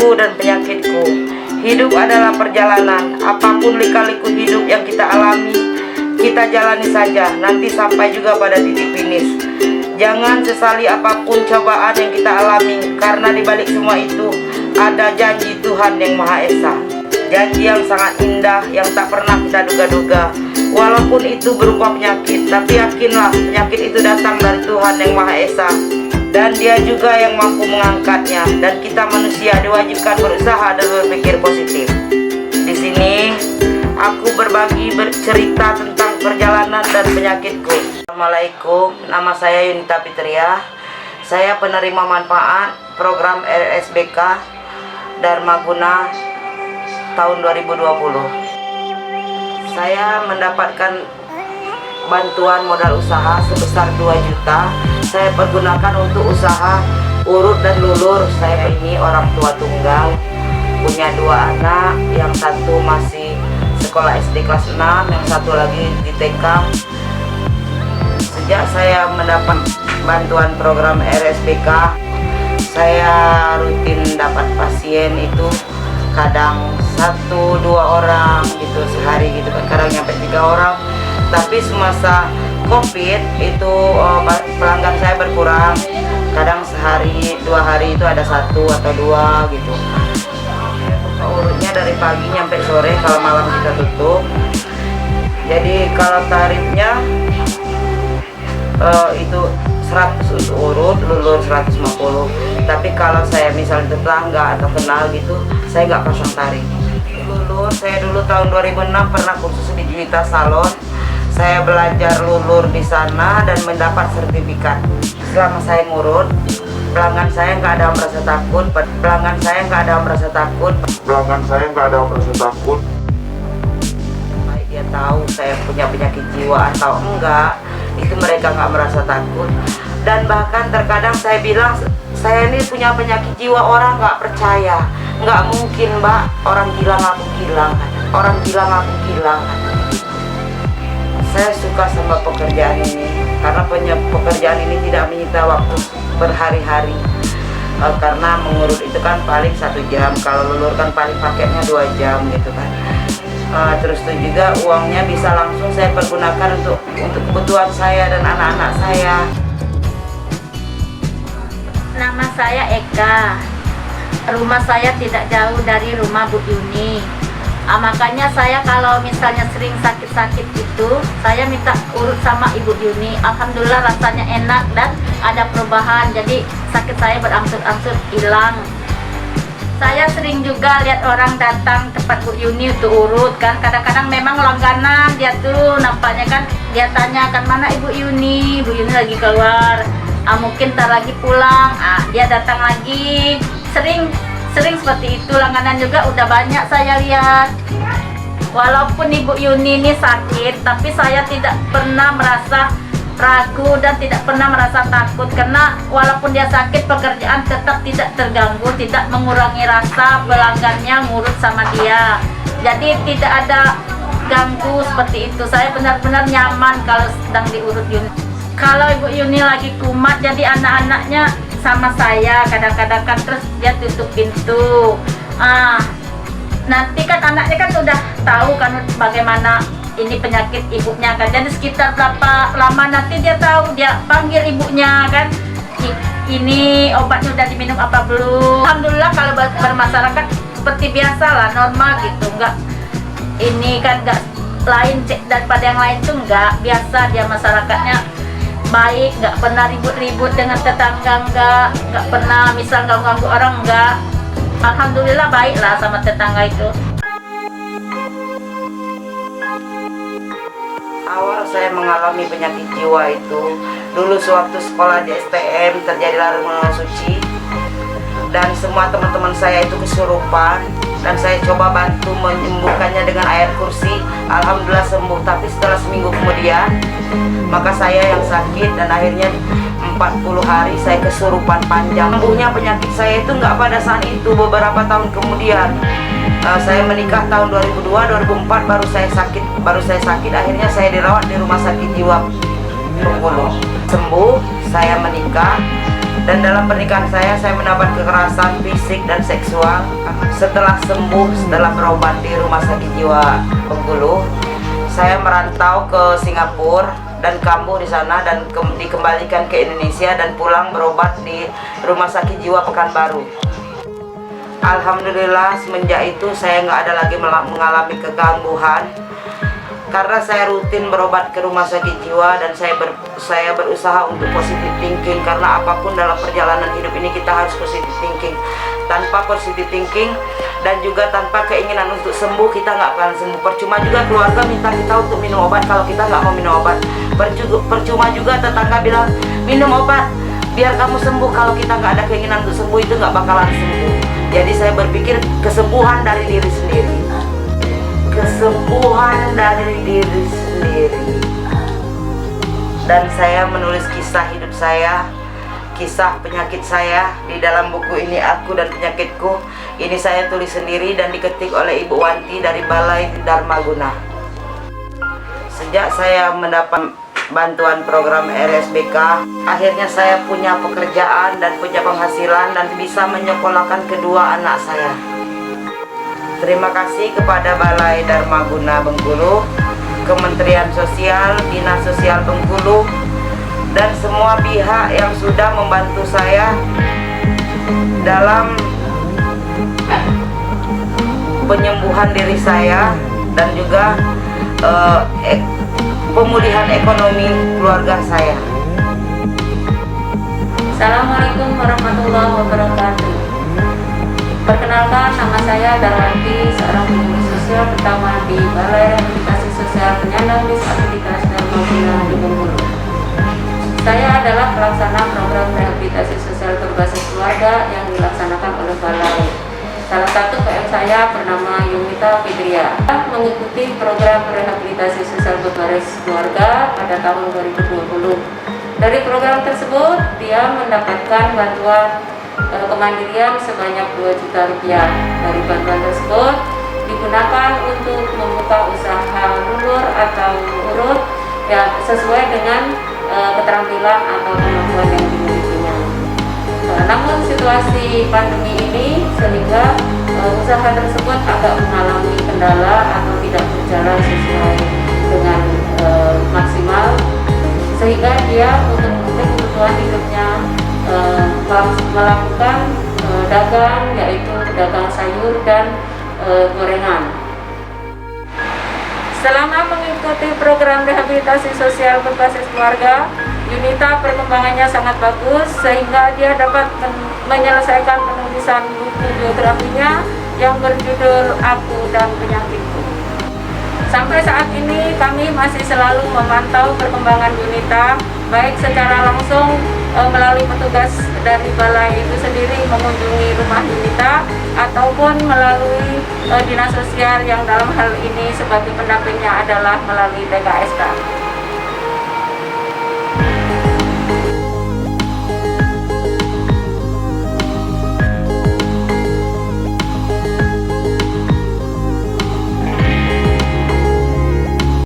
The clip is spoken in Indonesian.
sakitku dan penyakitku. Hidup adalah perjalanan. Apapun lika-liku hidup yang kita alami, kita jalani saja, nanti sampai juga pada titik finish. Jangan sesali apapun cobaan yang kita alami, karena di balik semua itu ada janji Tuhan yang Maha Esa. Janji yang sangat indah, yang tak pernah kita duga-duga. Walaupun itu berupa penyakit, tapi yakinlah penyakit itu datang dari Tuhan yang Maha Esa, dan Dia juga yang mampu mengangkatnya. Dan kita manusia diwajibkan berusaha dan berpikir positif. Di sini aku berbagi bercerita tentang perjalanan dan penyakitku. Assalamualaikum, nama saya Yunita Fitria. Saya penerima manfaat program RSBK Dharma Guna tahun 2020. Saya mendapatkan bantuan modal usaha sebesar 2 juta. Saya pergunakan untuk usaha urut dan lulur. Saya ini orang tua tunggal, punya 2 anak, yang satu masih sekolah SD kelas 6, yang satu lagi di TK. Sejak saya mendapat bantuan program RSBK, saya rutin dapat pasien itu kadang 1-2 orang gitu sehari gitu kan, kadang nyampe 3 orang. Tapi semasa COVID itu pelanggan saya berkurang, kadang sehari 2 hari itu ada 1 atau 2 gitu. Buka urutnya dari pagi nyampe sore, kalau malam kita tutup. Jadi kalau tarifnya itu 100 untuk urut, lulur 150. Tapi kalau saya misalnya tetangga atau kenal gitu, saya nggak pasang tarif. Lulur, saya dulu tahun 2006 pernah kursus di Juwita Salon. Saya belajar lulur di sana dan mendapat sertifikat. Selama saya ngurut, pelanggan saya nggak ada merasa takut. Pelanggan saya nggak ada merasa takut. Baik dia tahu saya punya penyakit jiwa atau enggak, itu mereka nggak merasa takut. Dan bahkan terkadang saya bilang, saya ini punya penyakit jiwa, orang nggak percaya. Nggak mungkin mbak, orang gila ngaku gila, orang gila ngaku gila. Saya suka sama pekerjaan ini karena pekerjaan ini tidak menyita waktu berhari-hari. Karena mengurut itu kan paling 1 jam, kalau lulur kan paling paketnya 2 jam gitu kan. Terus itu juga uangnya bisa langsung saya pergunakan untuk kebutuhan saya dan anak-anak saya. Nama saya Eka. Rumah saya tidak jauh dari rumah Bu Yuni. Makanya saya kalau misalnya sering sakit-sakit itu, saya minta urut sama Ibu Yuni. Alhamdulillah rasanya enak dan ada perubahan. Jadi sakit saya berangsur-angsur hilang. Saya sering juga lihat orang datang tempat Bu Yuni untuk urut kan. Kadang-kadang memang langganan dia tuh, nampaknya kan dia tanya kan mana Ibu Yuni. Ibu Yuni lagi keluar. Mungkin ntar lagi pulang. Dia datang lagi. Sering seperti itu. Langganan juga udah banyak saya lihat. Walaupun Ibu Yuni ini sakit, tapi saya tidak pernah merasa ragu dan tidak pernah merasa takut, karena walaupun dia sakit, pekerjaan tetap tidak terganggu, tidak mengurangi rasa pelanggannya ngurut sama dia. Jadi tidak ada ganggu seperti itu. Saya benar-benar nyaman kalau sedang diurut Yuni. Kalau Ibu Yuni lagi kumat, jadi anak-anaknya sama saya kadang-kadang kan, terus dia tutup pintu. Nanti kan anaknya kan udah tahu kan bagaimana ini penyakit ibunya kan, jadi sekitar berapa lama nanti dia tahu, dia panggil ibunya kan, ini obatnya udah diminum apa belum. Alhamdulillah kalau bermasyarakat seperti biasa lah, normal gitu, enggak ini kan enggak lain daripada yang lain tuh, enggak, biasa dia masyarakatnya baik, nggak pernah ribut-ribut dengan tetangga, nggak pernah misal ganggu orang, nggak. Alhamdulillah baik lah sama tetangga itu. Awal saya mengalami penyakit jiwa itu dulu sewaktu sekolah di STM, terjadilah renungan suci dan semua teman-teman saya itu kesurupan, dan saya coba bantu menyembuhkannya dengan air kursi. Alhamdulillah sembuh. Tapi setelah seminggu kemudian, maka saya yang sakit dan akhirnya 40 hari saya kesurupan panjang. Sembuhnya penyakit saya itu nggak pada saat itu, beberapa tahun kemudian. Saya menikah tahun 2002, 2004 baru saya sakit. Akhirnya saya dirawat di rumah sakit jiwa Bengkulu. Sembuh, saya menikah Dan dalam pernikahan saya mendapat kekerasan fisik dan seksual. Setelah sembuh, setelah berobat di Rumah Sakit Jiwa Bengkulu, saya merantau ke Singapura dan kambuh di sana dan dikembalikan ke Indonesia dan pulang berobat di Rumah Sakit Jiwa Pekanbaru. Alhamdulillah semenjak itu saya nggak ada lagi mengalami kekambuhan karena saya rutin berobat ke Rumah Sakit Jiwa dan saya berusaha untuk positive thinking, karena apapun dalam perjalanan hidup ini kita harus positive thinking. Tanpa positive thinking dan juga tanpa keinginan untuk sembuh, kita nggak akan sembuh. Percuma juga keluarga minta kita untuk minum obat kalau kita nggak mau minum obat. Percuma juga tetangga bilang minum obat biar kamu sembuh, kalau kita nggak ada keinginan untuk sembuh itu nggak bakalan sembuh. Jadi saya berpikir kesembuhan dari diri sendiri, kesembuhan dari diri sendiri. Dan saya menulis kisah hidup saya, kisah penyakit saya di dalam buku ini, Aku dan Penyakitku. Ini saya tulis sendiri dan diketik oleh Ibu Wanti dari Balai Dharmaguna. Sejak saya mendapat bantuan program RSBK, akhirnya saya punya pekerjaan dan punya penghasilan dan bisa menyekolahkan kedua anak saya. Terima kasih kepada Balai Dharmaguna Bengkulu, Kementerian Sosial, Dinas Sosial Bengkulu, dan semua pihak yang sudah membantu saya dalam penyembuhan diri saya dan juga pemulihan ekonomi keluarga saya. Assalamualaikum warahmatullahi wabarakatuh. Perkenalkan, nama saya Darwanti, seorang pengurus sosial pertama di Balai Rehabilitasi Sosial Penyandang Disabilitas Dharmaguna di Bengkulu. Saya adalah pelaksana program rehabilitasi sosial berbasis keluarga yang dilaksanakan oleh Balai. Salah satu PM saya bernama Yumita Fitria, mengikuti program rehabilitasi sosial berbasis keluarga pada tahun 2020. Dari program tersebut, dia mendapatkan bantuan kemandirian sebanyak 2 juta rupiah. Dari bantuan tersebut digunakan untuk membuka usaha lulur atau urut yang sesuai dengan keterampilan atau kemampuan yang dimilikinya. Namun situasi pandemi ini sehingga usaha tersebut agak mengalami kendala atau tidak berjalan sesuai dengan maksimal, sehingga dia untuk memenuhi kebutuhan hidupnya melakukan dagang, yaitu dagang sayur dan gorengan. Selama mengikuti program rehabilitasi sosial berbasis keluarga, Yunita perkembangannya sangat bagus sehingga dia dapat menyelesaikan penulisan buku biografinya yang berjudul Aku dan Penyakitku. Sampai saat ini kami masih selalu memantau perkembangan Yunita, baik secara langsung melalui petugas dari balai itu sendiri mengunjungi rumah Yunita ataupun melalui dinas sosial yang dalam hal ini sebagai pendampingnya adalah melalui PKSK.